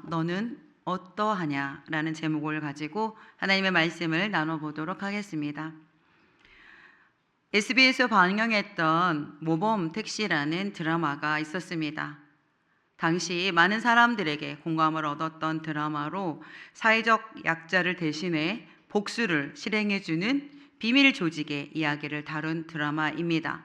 너는 어떠하냐 라는 제목을 가지고 하나님의 말씀을 나눠보도록 하겠습니다. SBS에서 방영했던 모범 택시라는 드라마가 있었습니다. 당시 많은 사람들에게 공감을 얻었던 드라마로 사회적 약자를 대신해 복수를 실행해주는 비밀 조직의 이야기를 다룬 드라마입니다.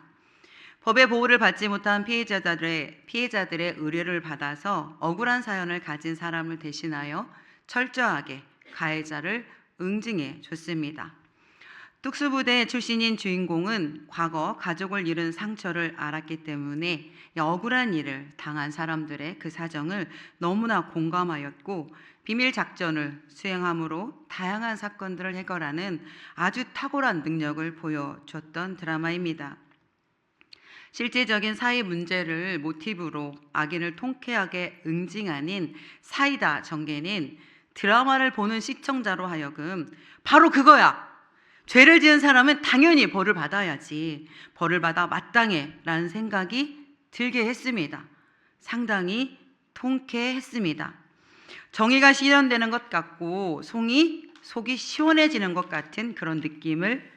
법의 보호를 받지 못한 피해자들의 의뢰를 받아서 억울한 사연을 가진 사람을 대신하여 철저하게 가해자를 응징해 줬습니다. 특수부대 출신인 주인공은 과거 가족을 잃은 상처를 알았기 때문에 억울한 일을 당한 사람들의 그 사정을 너무나 공감하였고, 비밀 작전을 수행함으로 다양한 사건들을 해결하는 아주 탁월한 능력을 보여줬던 드라마입니다. 실제적인 사회 문제를 모티브로 악인을 통쾌하게 응징하는 사이다 전개는 드라마를 보는 시청자로 하여금 바로 그거야! 죄를 지은 사람은 당연히 벌을 받아야지, 벌을 받아 마땅해 라는 생각이 들게 했습니다. 상당히 통쾌했습니다. 정의가 실현되는 것 같고 속이 시원해지는 것 같은 그런 느낌을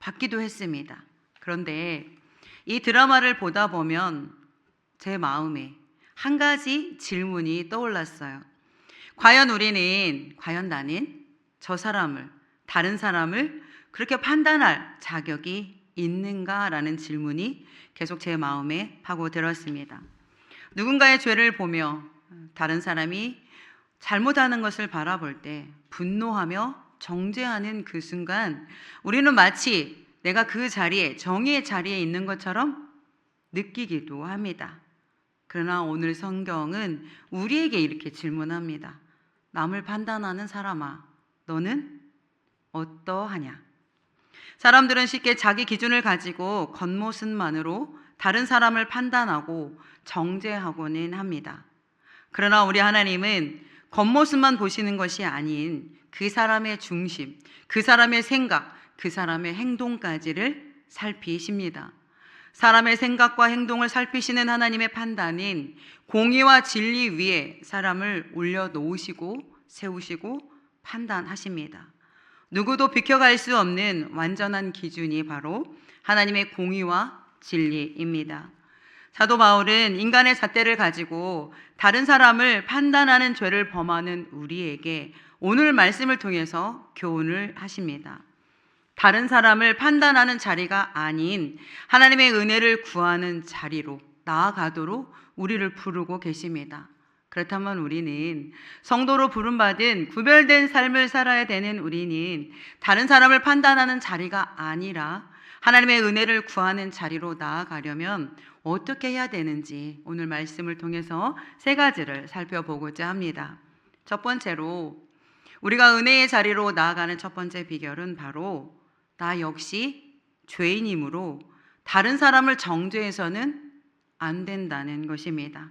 받기도 했습니다. 그런데 이 드라마를 보다 보면 제 마음에 한 가지 질문이 떠올랐어요. 과연 나는 저 사람을, 다른 사람을 그렇게 판단할 자격이 있는가라는 질문이 계속 제 마음에 파고들었습니다. 누군가의 죄를 보며 다른 사람이 잘못하는 것을 바라볼 때 분노하며 정죄하는 그 순간 우리는 마치 내가 그 자리에, 정의의 자리에 있는 것처럼 느끼기도 합니다. 그러나 오늘 성경은 우리에게 이렇게 질문합니다. 남을 판단하는 사람아, 너는 어떠하냐? 사람들은 쉽게 자기 기준을 가지고 겉모습만으로 다른 사람을 판단하고 정죄하고는 합니다. 그러나 우리 하나님은 겉모습만 보시는 것이 아닌 그 사람의 중심, 그 사람의 생각, 그 사람의 행동까지를 살피십니다. 사람의 생각과 행동을 살피시는 하나님의 판단은 공의와 진리 위에 사람을 올려놓으시고 세우시고 판단하십니다. 누구도 비켜갈 수 없는 완전한 기준이 바로 하나님의 공의와 진리입니다. 사도 바울은 인간의 잣대를 가지고 다른 사람을 판단하는 죄를 범하는 우리에게 오늘 말씀을 통해서 교훈을 하십니다. 다른 사람을 판단하는 자리가 아닌 하나님의 은혜를 구하는 자리로 나아가도록 우리를 부르고 계십니다. 그렇다면 우리는 성도로 부름받은 구별된 삶을 살아야 되는 우리는 다른 사람을 판단하는 자리가 아니라 하나님의 은혜를 구하는 자리로 나아가려면 어떻게 해야 되는지 오늘 말씀을 통해서 세 가지를 살펴보고자 합니다. 첫 번째로 우리가 은혜의 자리로 나아가는 첫 번째 비결은 바로 나 역시 죄인이므로 다른 사람을 정죄해서는 안 된다는 것입니다.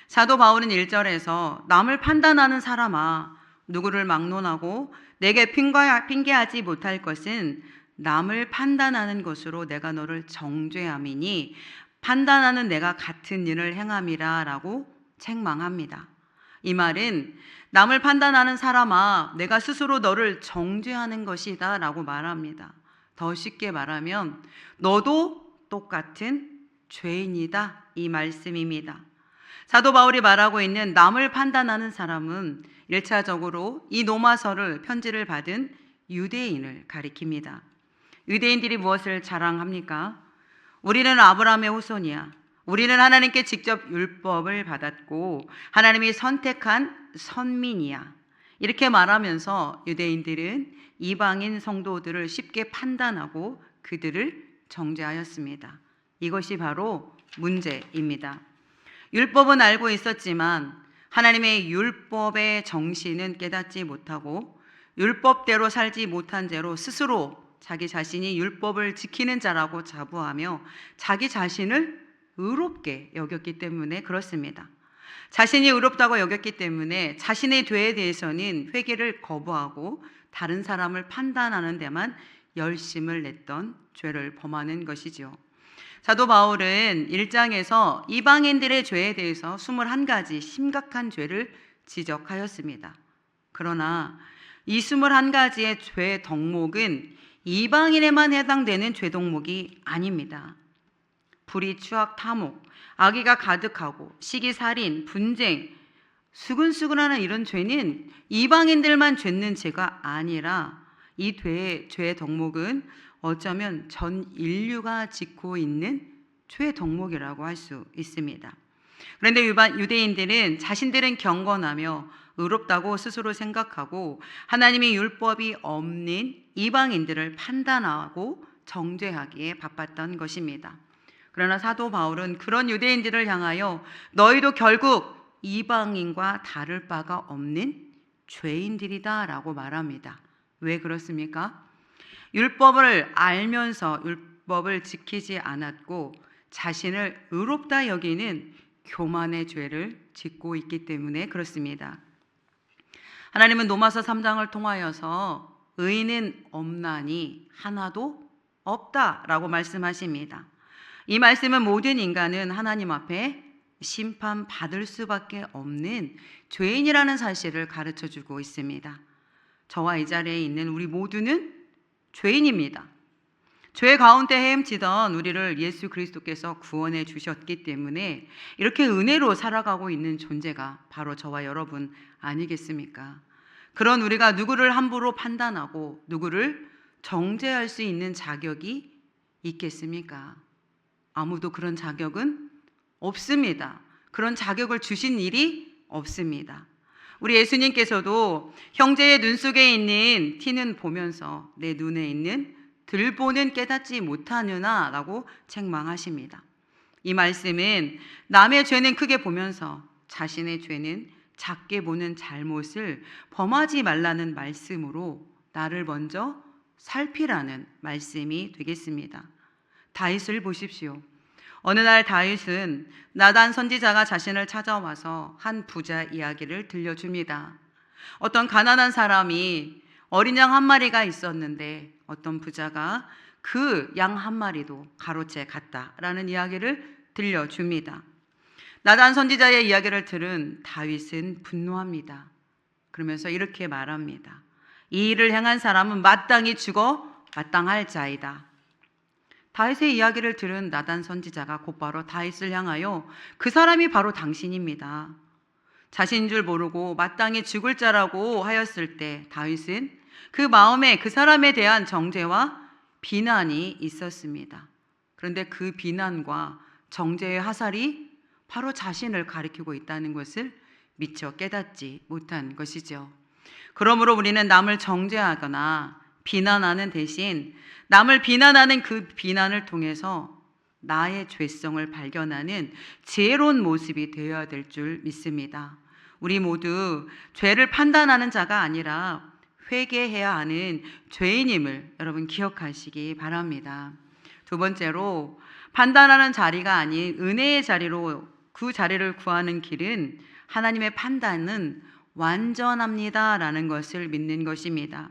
사도 바울은 1절에서 남을 판단하는 사람아, 누구를 막론하고 내게 핑계하지 못할 것은 남을 판단하는 것으로 내가 너를 정죄함이니 판단하는 내가 같은 일을 행함이라 라고 책망합니다. 이 말은 남을 판단하는 사람아, 내가 스스로 너를 정죄하는 것이다 라고 말합니다. 더 쉽게 말하면 너도 똑같은 죄인이다, 이 말씀입니다. 사도 바울이 말하고 있는 남을 판단하는 사람은 1차적으로 이 로마서를 편지를 받은 유대인을 가리킵니다. 유대인들이 무엇을 자랑합니까? 우리는 아브라함의 후손이야. 우리는 하나님께 직접 율법을 받았고 하나님이 선택한 선민이야. 이렇게 말하면서 유대인들은 이방인 성도들을 쉽게 판단하고 그들을 정죄하였습니다. 이것이 바로 문제입니다. 율법은 알고 있었지만 하나님의 율법의 정신은 깨닫지 못하고 율법대로 살지 못한 죄로 스스로 자기 자신이 율법을 지키는 자라고 자부하며 자기 자신을 의롭게 여겼기 때문에 그렇습니다. 자신이 의롭다고 여겼기 때문에 자신의 죄에 대해서는 회개를 거부하고 다른 사람을 판단하는 데만 열심을 냈던 죄를 범하는 것이죠. 사도 바울은 1장에서 이방인들의 죄에 대해서 21가지 심각한 죄를 지적하였습니다. 그러나 이 21가지의 죄 덕목은 이방인에만 해당되는 죄 덕목이 아닙니다. 불의, 추악, 탐욕, 악의가 가득하고 시기살인, 분쟁, 수근수근하는 이런 죄는 이방인들만 짓는 죄가 아니라 이 죄의 덕목은 어쩌면 전 인류가 짓고 있는 죄의 덕목이라고 할 수 있습니다. 그런데 일반 유대인들은 자신들은 경건하며 의롭다고 스스로 생각하고 하나님의 율법이 없는 이방인들을 판단하고 정죄하기에 바빴던 것입니다. 그러나 사도 바울은 그런 유대인들을 향하여 너희도 결국 이방인과 다를 바가 없는 죄인들이다 라고 말합니다. 왜 그렇습니까? 율법을 알면서 율법을 지키지 않았고 자신을 의롭다 여기는 교만의 죄를 짓고 있기 때문에 그렇습니다. 하나님은 로마서 3장을 통하여서 의인은 없나니 하나도 없다라고 말씀하십니다. 이 말씀은 모든 인간은 하나님 앞에 심판받을 수밖에 없는 죄인이라는 사실을 가르쳐주고 있습니다. 저와 이 자리에 있는 우리 모두는 죄인입니다. 죄 가운데 헤엄치던 우리를 예수 그리스도께서 구원해 주셨기 때문에 이렇게 은혜로 살아가고 있는 존재가 바로 저와 여러분 아니겠습니까? 그런 우리가 누구를 함부로 판단하고 누구를 정죄할 수 있는 자격이 있겠습니까? 아무도 그런 자격은 없습니다. 그런 자격을 주신 일이 없습니다. 우리 예수님께서도 형제의 눈 속에 있는 티는 보면서 내 눈에 있는 들보는 깨닫지 못하느나 라고 책망하십니다. 이 말씀은 남의 죄는 크게 보면서 자신의 죄는 작게 보는 잘못을 범하지 말라는 말씀으로 나를 먼저 살피라는 말씀이 되겠습니다. 다윗을 보십시오. 어느 날 다윗은 나단 선지자가 자신을 찾아와서 한 부자 이야기를 들려줍니다. 어떤 가난한 사람이 어린 양 한 마리가 있었는데 어떤 부자가 그 양 한 마리도 가로채 갔다라는 이야기를 들려줍니다. 나단 선지자의 이야기를 들은 다윗은 분노합니다. 그러면서 이렇게 말합니다. 이 일을 행한 사람은 마땅히 죽어 마땅할 자이다. 다윗의 이야기를 들은 나단 선지자가 곧바로 다윗을 향하여 그 사람이 바로 당신입니다. 자신인 줄 모르고 마땅히 죽을 자라고 하였을 때 다윗은 그 마음에 그 사람에 대한 정죄와 비난이 있었습니다. 그런데 그 비난과 정죄의 화살이 바로 자신을 가리키고 있다는 것을 미처 깨닫지 못한 것이죠. 그러므로 우리는 남을 정죄하거나 비난하는 대신 남을 비난하는 그 비난을 통해서 나의 죄성을 발견하는 지혜로운 모습이 되어야 될 줄 믿습니다. 우리 모두 죄를 판단하는 자가 아니라 회개해야 하는 죄인임을 여러분 기억하시기 바랍니다. 두 번째로 판단하는 자리가 아닌 은혜의 자리로 그 자리를 구하는 길은 하나님의 판단은 완전합니다라는 것을 믿는 것입니다.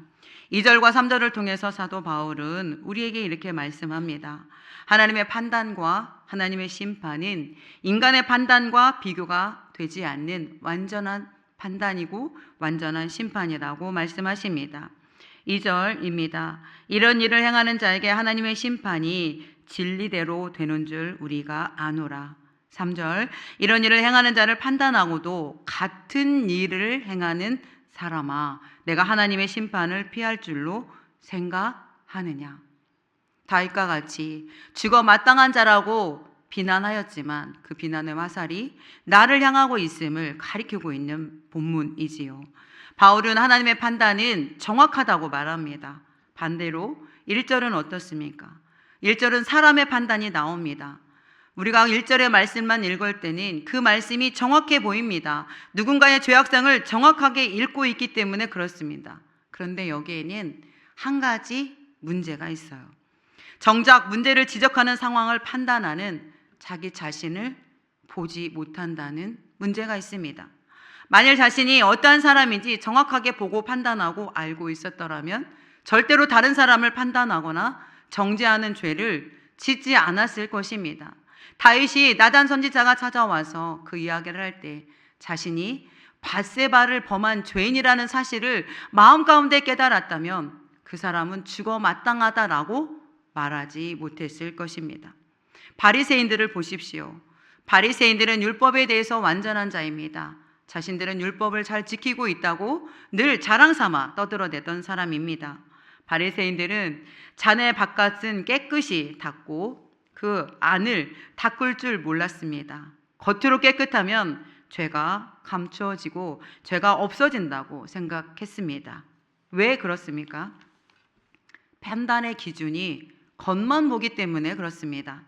2절과 3절을 통해서 사도 바울은 우리에게 이렇게 말씀합니다. 하나님의 판단과 하나님의 심판은 인간의 판단과 비교가 되지 않는 완전한 판단이고 완전한 심판이라고 말씀하십니다. 2절입니다. 이런 일을 행하는 자에게 하나님의 심판이 진리대로 되는 줄 우리가 아노라. 3절 이런 일을 행하는 자를 판단하고도 같은 일을 행하는 사람아 내가 하나님의 심판을 피할 줄로 생각하느냐. 다윗과 같이 죽어 마땅한 자라고 비난하였지만 그 비난의 화살이 나를 향하고 있음을 가리키고 있는 본문이지요. 바울은 하나님의 판단은 정확하다고 말합니다. 반대로 1절은 어떻습니까? 1절은 사람의 판단이 나옵니다. 우리가 1절의 말씀만 읽을 때는 그 말씀이 정확해 보입니다. 누군가의 죄악성을 정확하게 읽고 있기 때문에 그렇습니다. 그런데 여기에는 한 가지 문제가 있어요. 정작 문제를 지적하는 상황을 판단하는 자기 자신을 보지 못한다는 문제가 있습니다. 만일 자신이 어떠한 사람인지 정확하게 보고 판단하고 알고 있었더라면 절대로 다른 사람을 판단하거나 정죄하는 죄를 짓지 않았을 것입니다. 다윗이 나단 선지자가 찾아와서 그 이야기를 할 때 자신이 밧세바를 범한 죄인이라는 사실을 마음 가운데 깨달았다면 그 사람은 죽어 마땅하다라고 말하지 못했을 것입니다. 바리새인들을 보십시오. 바리새인들은 율법에 대해서 완전한 자입니다. 자신들은 율법을 잘 지키고 있다고 늘 자랑삼아 떠들어대던 사람입니다. 바리새인들은 잔의 바깥은 깨끗이 닦고 그 안을 닦을 줄 몰랐습니다. 겉으로 깨끗하면 죄가 감추어지고 죄가 없어진다고 생각했습니다. 왜 그렇습니까? 판단의 기준이 겉만 보기 때문에 그렇습니다.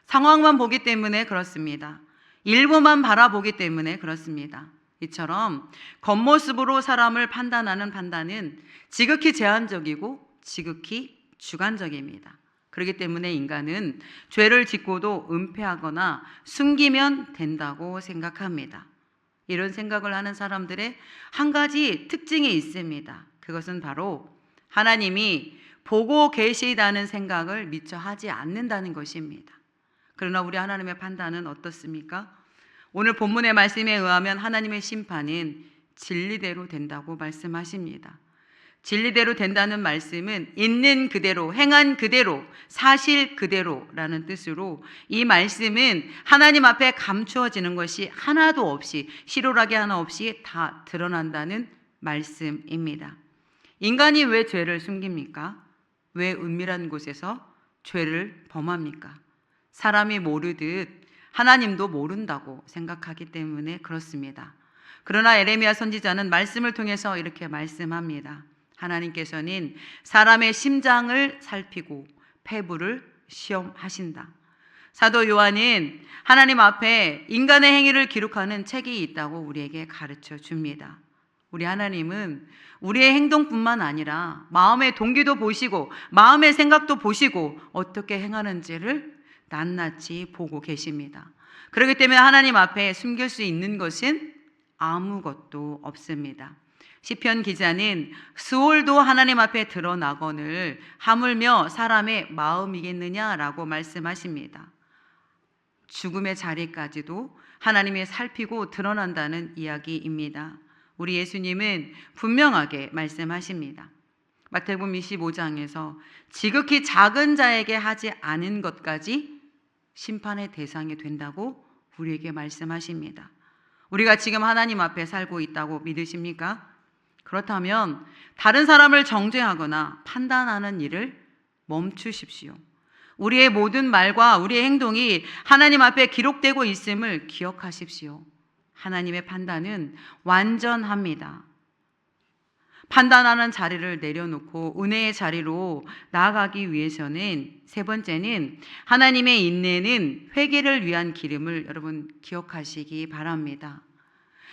상황만 보기 때문에 그렇습니다. 일부만 바라보기 때문에 그렇습니다. 이처럼 겉모습으로 사람을 판단하는 판단은 지극히 제한적이고 지극히 주관적입니다. 그렇기 때문에 인간은 죄를 짓고도 은폐하거나 숨기면 된다고 생각합니다. 이런 생각을 하는 사람들의 한 가지 특징이 있습니다. 그것은 바로 하나님이 보고 계시다는 생각을 미처 하지 않는다는 것입니다. 그러나 우리 하나님의 판단은 어떻습니까? 오늘 본문의 말씀에 의하면 하나님의 심판은 진리대로 된다고 말씀하십니다. 진리대로 된다는 말씀은 있는 그대로, 행한 그대로, 사실 그대로라는 뜻으로 이 말씀은 하나님 앞에 감추어지는 것이 하나도 없이, 실오라기 하나 없이 다 드러난다는 말씀입니다. 인간이 왜 죄를 숨깁니까? 왜 은밀한 곳에서 죄를 범합니까? 사람이 모르듯 하나님도 모른다고 생각하기 때문에 그렇습니다. 그러나 에레미야 선지자는 말씀을 통해서 이렇게 말씀합니다. 하나님께서는 사람의 심장을 살피고 폐부를 시험하신다. 사도 요한은 하나님 앞에 인간의 행위를 기록하는 책이 있다고 우리에게 가르쳐 줍니다. 우리 하나님은 우리의 행동뿐만 아니라 마음의 동기도 보시고 마음의 생각도 보시고 어떻게 행하는지를 낱낱이 보고 계십니다. 그렇기 때문에 하나님 앞에 숨길 수 있는 것은 아무것도 없습니다. 시편 기자는 수월도 하나님 앞에 드러나거늘 하물며 사람의 마음이겠느냐라고 말씀하십니다. 죽음의 자리까지도 하나님이 살피고 드러난다는 이야기입니다. 우리 예수님은 분명하게 말씀하십니다. 마태복음 25장에서 지극히 작은 자에게 하지 않은 것까지 심판의 대상이 된다고 우리에게 말씀하십니다. 우리가 지금 하나님 앞에 살고 있다고 믿으십니까? 그렇다면 다른 사람을 정죄하거나 판단하는 일을 멈추십시오. 우리의 모든 말과 우리의 행동이 하나님 앞에 기록되고 있음을 기억하십시오. 하나님의 판단은 완전합니다. 판단하는 자리를 내려놓고 은혜의 자리로 나아가기 위해서는 세 번째는 하나님의 인내는 회개를 위한 기름을 여러분 기억하시기 바랍니다.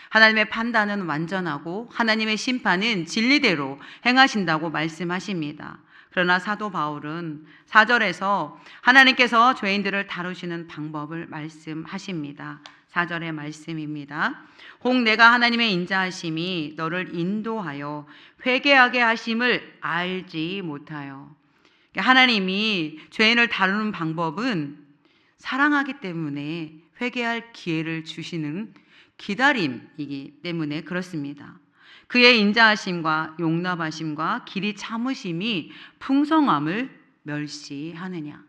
하나님의 판단은 완전하고 하나님의 심판은 진리대로 행하신다고 말씀하십니다. 그러나 사도 바울은 4절에서 하나님께서 죄인들을 다루시는 방법을 말씀하십니다. 4절의 말씀입니다. 혹 내가 하나님의 인자하심이 너를 인도하여 회개하게 하심을 알지 못하여. 하나님이 죄인을 다루는 방법은 사랑하기 때문에 회개할 기회를 주시는 기다림이기 때문에 그렇습니다. 그의 인자하심과 용납하심과 길이 참으심이 풍성함을 멸시하느냐.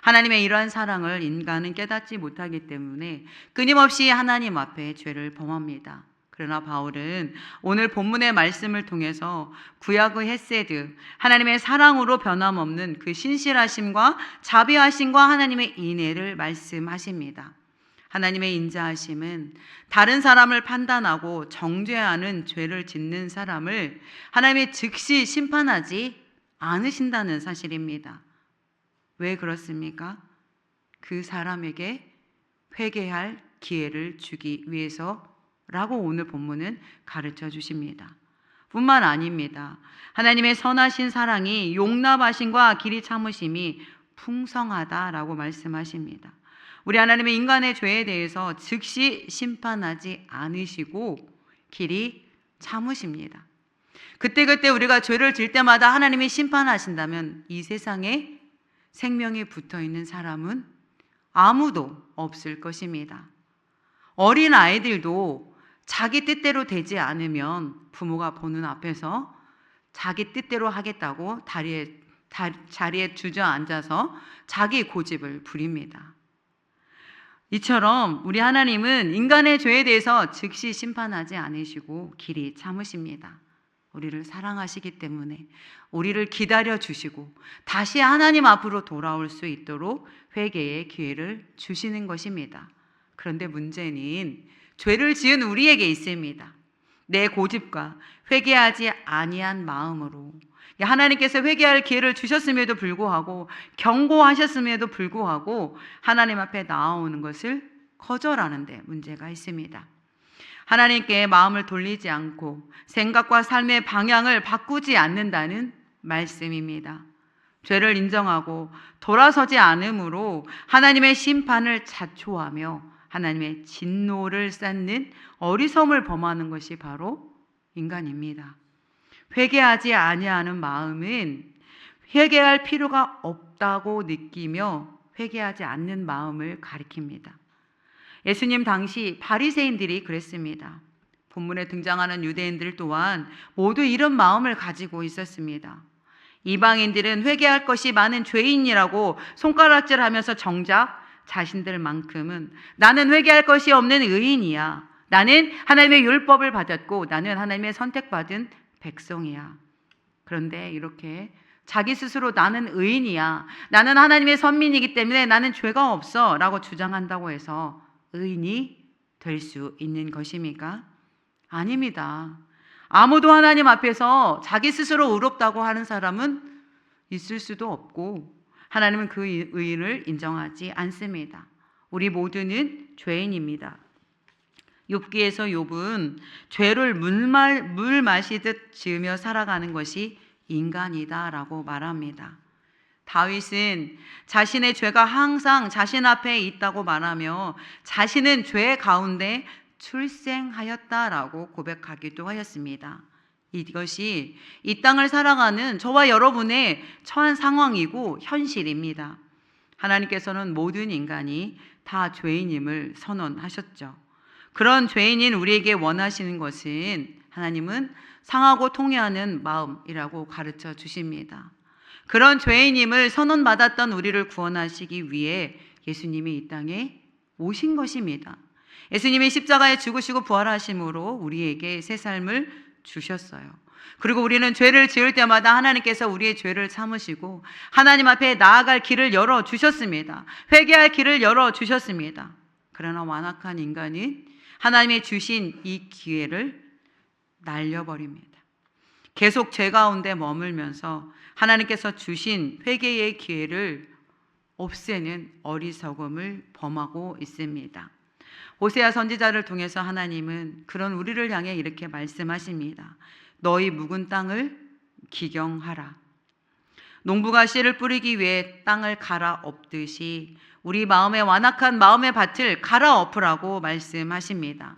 하나님의 이러한 사랑을 인간은 깨닫지 못하기 때문에 끊임없이 하나님 앞에 죄를 범합니다. 그러나 바울은 오늘 본문의 말씀을 통해서 구약의 헤세드, 하나님의 사랑으로 변함없는 그 신실하심과 자비하심과 하나님의 인애를 말씀하십니다. 하나님의 인자하심은 다른 사람을 판단하고 정죄하는 죄를 짓는 사람을 하나님이 즉시 심판하지 않으신다는 사실입니다. 왜 그렇습니까? 그 사람에게 회개할 기회를 주기 위해서라고 오늘 본문은 가르쳐 주십니다. 뿐만 아닙니다. 하나님의 선하신 사랑이 용납하심과 길이 참으심이 풍성하다라고 말씀하십니다. 우리 하나님의 인간의 죄에 대해서 즉시 심판하지 않으시고 길이 참으십니다. 그때그때 우리가 죄를 질 때마다 하나님이 심판하신다면 이 세상에 생명이 붙어있는 사람은 아무도 없을 것입니다. 어린 아이들도 자기 뜻대로 되지 않으면 부모가 보는 앞에서 자기 뜻대로 하겠다고 자리에 주저앉아서 자기 고집을 부립니다. 이처럼 우리 하나님은 인간의 죄에 대해서 즉시 심판하지 않으시고 길이 참으십니다. 우리를 사랑하시기 때문에 우리를 기다려 주시고 다시 하나님 앞으로 돌아올 수 있도록 회개의 기회를 주시는 것입니다. 그런데 문제는 죄를 지은 우리에게 있습니다. 내 고집과 회개하지 아니한 마음으로 하나님께서 회개할 기회를 주셨음에도 불구하고 경고하셨음에도 불구하고 하나님 앞에 나아오는 것을 거절하는 데 문제가 있습니다. 하나님께 마음을 돌리지 않고 생각과 삶의 방향을 바꾸지 않는다는 말씀입니다. 죄를 인정하고 돌아서지 않으므로 하나님의 심판을 자초하며 하나님의 진노를 쌓는 어리석음을 범하는 것이 바로 인간입니다. 회개하지 아니하는 마음은 회개할 필요가 없다고 느끼며 회개하지 않는 마음을 가리킵니다. 예수님 당시 바리새인들이 그랬습니다. 본문에 등장하는 유대인들 또한 모두 이런 마음을 가지고 있었습니다. 이방인들은 회개할 것이 많은 죄인이라고 손가락질하면서 정작 자신들만큼은 나는 회개할 것이 없는 의인이야. 나는 하나님의 율법을 받았고 나는 하나님의 선택받은 백성이야. 그런데 이렇게 자기 스스로 나는 의인이야. 나는 하나님의 선민이기 때문에 나는 죄가 없어 라고 주장한다고 해서 의인이 될 수 있는 것입니까? 아닙니다. 아무도 하나님 앞에서 자기 스스로 의롭다고 하는 사람은 있을 수도 없고 하나님은 그 의인을 인정하지 않습니다. 우리 모두는 죄인입니다. 욥기에서 욥은 죄를 물 마시듯 지으며 살아가는 것이 인간이다라고 말합니다. 다윗은 자신의 죄가 항상 자신 앞에 있다고 말하며 자신은 죄 가운데 출생하였다라고 고백하기도 하였습니다. 이것이 이 땅을 살아가는 저와 여러분의 처한 상황이고 현실입니다. 하나님께서는 모든 인간이 다 죄인임을 선언하셨죠. 그런 죄인인 우리에게 원하시는 것은 하나님은 상하고 통회하는 마음이라고 가르쳐 주십니다. 그런 죄인임을 선언받았던 우리를 구원하시기 위해 예수님이 이 땅에 오신 것입니다. 예수님이 십자가에 죽으시고 부활하심으로 우리에게 새 삶을 주셨어요. 그리고 우리는 죄를 지을 때마다 하나님께서 우리의 죄를 참으시고 하나님 앞에 나아갈 길을 열어주셨습니다. 회개할 길을 열어주셨습니다. 그러나 완악한 인간은 하나님이 주신 이 기회를 날려버립니다. 계속 죄 가운데 머물면서 하나님께서 주신 회개의 기회를 없애는 어리석음을 범하고 있습니다. 호세아 선지자를 통해서 하나님은 그런 우리를 향해 이렇게 말씀하십니다. 너희 묵은 땅을 기경하라. 농부가 씨를 뿌리기 위해 땅을 갈아엎듯이 우리 마음의 완악한 마음의 밭을 갈아엎으라고 말씀하십니다.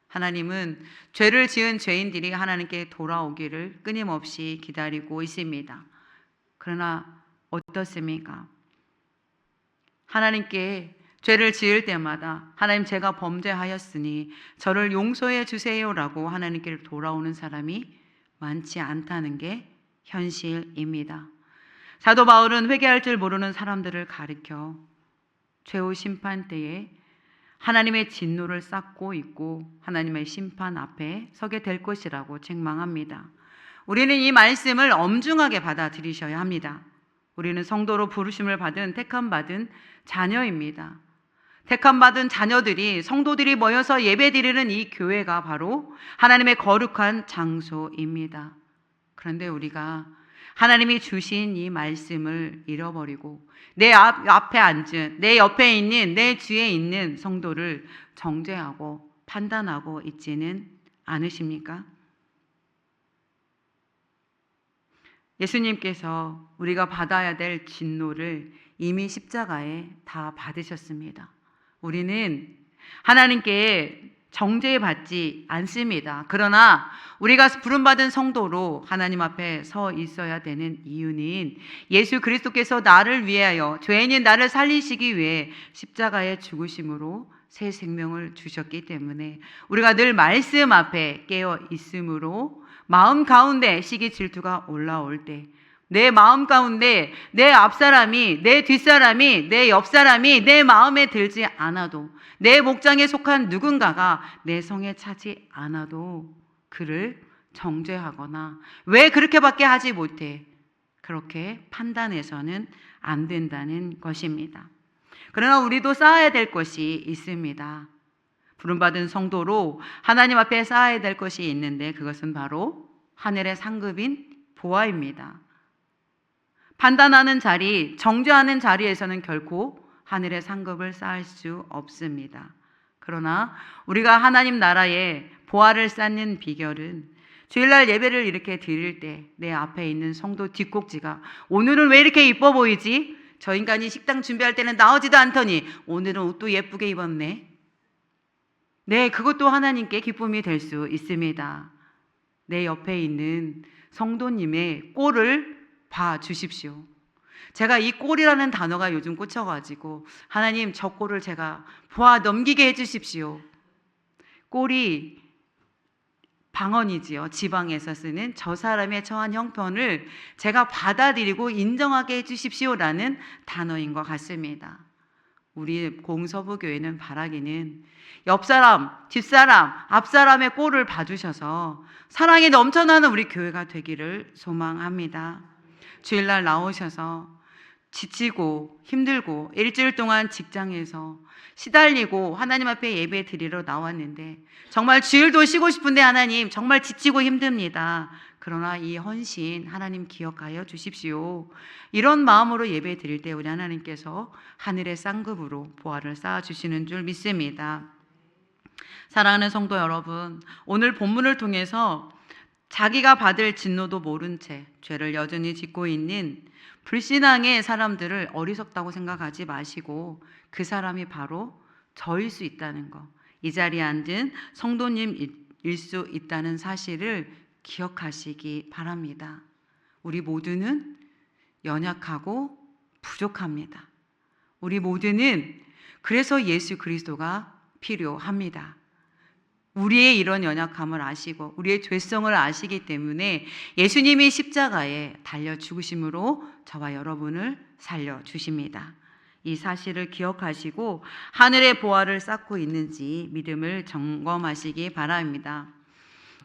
하나님은 죄를 지은 죄인들이 하나님께 돌아오기를 끊임없이 기다리고 있습니다. 그러나 어떻습니까? 하나님께 죄를 지을 때마다 하나님 제가 범죄하였으니 저를 용서해 주세요라고 하나님께 돌아오는 사람이 많지 않다는 게 현실입니다. 사도 바울은 회개할 줄 모르는 사람들을 가리켜 최후 심판 때에 하나님의 진노를 쌓고 있고 하나님의 심판 앞에 서게 될 것이라고 책망합니다. 우리는 이 말씀을 엄중하게 받아들이셔야 합니다. 우리는 성도로 부르심을 받은 택함받은 자녀입니다. 택함받은 자녀들이 성도들이 모여서 예배드리는 이 교회가 바로 하나님의 거룩한 장소입니다. 그런데 우리가 하나님이 주신 이 말씀을 잃어버리고 내 앞에 앉은 내 옆에 있는 내 뒤에 있는 성도를 정죄하고 판단하고 있지는 않으십니까? 예수님께서 우리가 받아야 될 진노를 이미 십자가에 다 받으셨습니다. 우리는 하나님께 정죄받지 않습니다. 그러나 우리가 부름받은 성도로 하나님 앞에 서 있어야 되는 이유는 예수 그리스도께서 나를 위하여, 죄인인 나를 살리시기 위해 십자가에 죽으심으로 새 생명을 주셨기 때문에 우리가 늘 말씀 앞에 깨어 있으므로 마음 가운데 시기 질투가 올라올 때 내 마음 가운데 내 앞사람이, 내 뒷사람이, 내 옆사람이 내 마음에 들지 않아도, 내 목장에 속한 누군가가 내 성에 차지 않아도 그를 정죄하거나 왜 그렇게밖에 하지 못해, 그렇게 판단해서는 안 된다는 것입니다. 그러나 우리도 쌓아야 될 것이 있습니다. 부름받은 성도로 하나님 앞에 쌓아야 될 것이 있는데 그것은 바로 하늘의 상급인 보화입니다. 판단하는 자리, 정죄하는 자리에서는 결코 하늘의 상급을 쌓을 수 없습니다. 그러나 우리가 하나님 나라에 보화를 쌓는 비결은 주일날 예배를 이렇게 드릴 때 내 앞에 있는 성도 뒷꼭지가 오늘은 왜 이렇게 이뻐 보이지? 저 인간이 식당 준비할 때는 나오지도 않더니 오늘은 옷도 예쁘게 입었네. 네, 그것도 하나님께 기쁨이 될 수 있습니다. 내 옆에 있는 성도님의 꼴을 봐 주십시오. 제가 이 꼴이라는 단어가 요즘 꽂혀가지고 하나님 저 꼴을 제가 보아 넘기게 해주십시오. 꼴이 방언이지요. 지방에서 쓰는 저 사람의 처한 형편을 제가 받아들이고 인정하게 해주십시오라는 단어인 것 같습니다. 우리 공서부교회는 바라기는 옆사람, 뒷사람, 앞사람의 꼴을 봐주셔서 사랑이 넘쳐나는 우리 교회가 되기를 소망합니다. 주일날 나오셔서 지치고 힘들고 일주일 동안 직장에서 시달리고 하나님 앞에 예배 드리러 나왔는데 정말 주일도 쉬고 싶은데 하나님 정말 지치고 힘듭니다. 그러나 이 헌신 하나님 기억하여 주십시오. 이런 마음으로 예배 드릴 때 우리 하나님께서 하늘의 쌍급으로 보화를 쌓아주시는 줄 믿습니다. 사랑하는 성도 여러분, 오늘 본문을 통해서 자기가 받을 진노도 모른 채 죄를 여전히 짓고 있는 불신앙의 사람들을 어리석다고 생각하지 마시고 그 사람이 바로 저일 수 있다는 것, 이 자리에 앉은 성도님일 수 있다는 사실을 기억하시기 바랍니다. 우리 모두는 연약하고 부족합니다. 우리 모두는 그래서 예수 그리스도가 필요합니다. 우리의 이런 연약함을 아시고 우리의 죄성을 아시기 때문에 예수님이 십자가에 달려 죽으심으로 저와 여러분을 살려주십니다. 이 사실을 기억하시고 하늘의 보화를 쌓고 있는지 믿음을 점검하시기 바랍니다.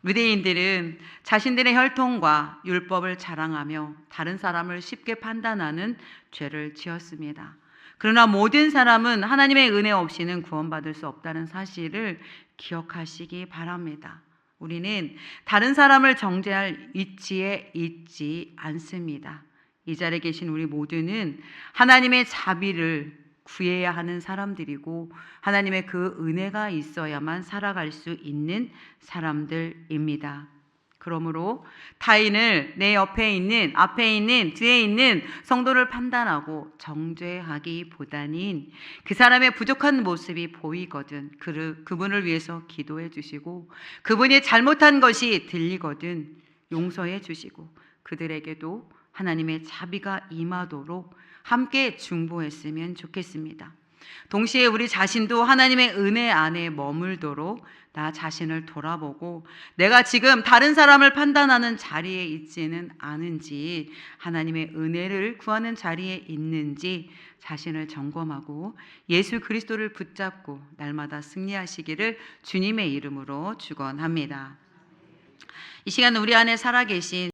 유대인들은 자신들의 혈통과 율법을 자랑하며 다른 사람을 쉽게 판단하는 죄를 지었습니다. 그러나 모든 사람은 하나님의 은혜 없이는 구원받을 수 없다는 사실을 기억하시기 바랍니다. 우리는 다른 사람을 정죄할 위치에 있지 않습니다. 이 자리에 계신 우리 모두는 하나님의 자비를 구해야 하는 사람들이고 하나님의 그 은혜가 있어야만 살아갈 수 있는 사람들입니다. 그러므로 타인을 내 옆에 있는, 앞에 있는, 뒤에 있는 성도를 판단하고 정죄하기보다는 그 사람의 부족한 모습이 보이거든 그분을 위해서 기도해 주시고 그분이 잘못한 것이 들리거든 용서해 주시고 그들에게도 하나님의 자비가 임하도록 함께 중보했으면 좋겠습니다. 동시에 우리 자신도 하나님의 은혜 안에 머물도록 나 자신을 돌아보고 내가 지금 다른 사람을 판단하는 자리에 있지는 않은지 하나님의 은혜를 구하는 자리에 있는지 자신을 점검하고 예수 그리스도를 붙잡고 날마다 승리하시기를 주님의 이름으로 축원합니다. 이 시간 우리 안에 살아계신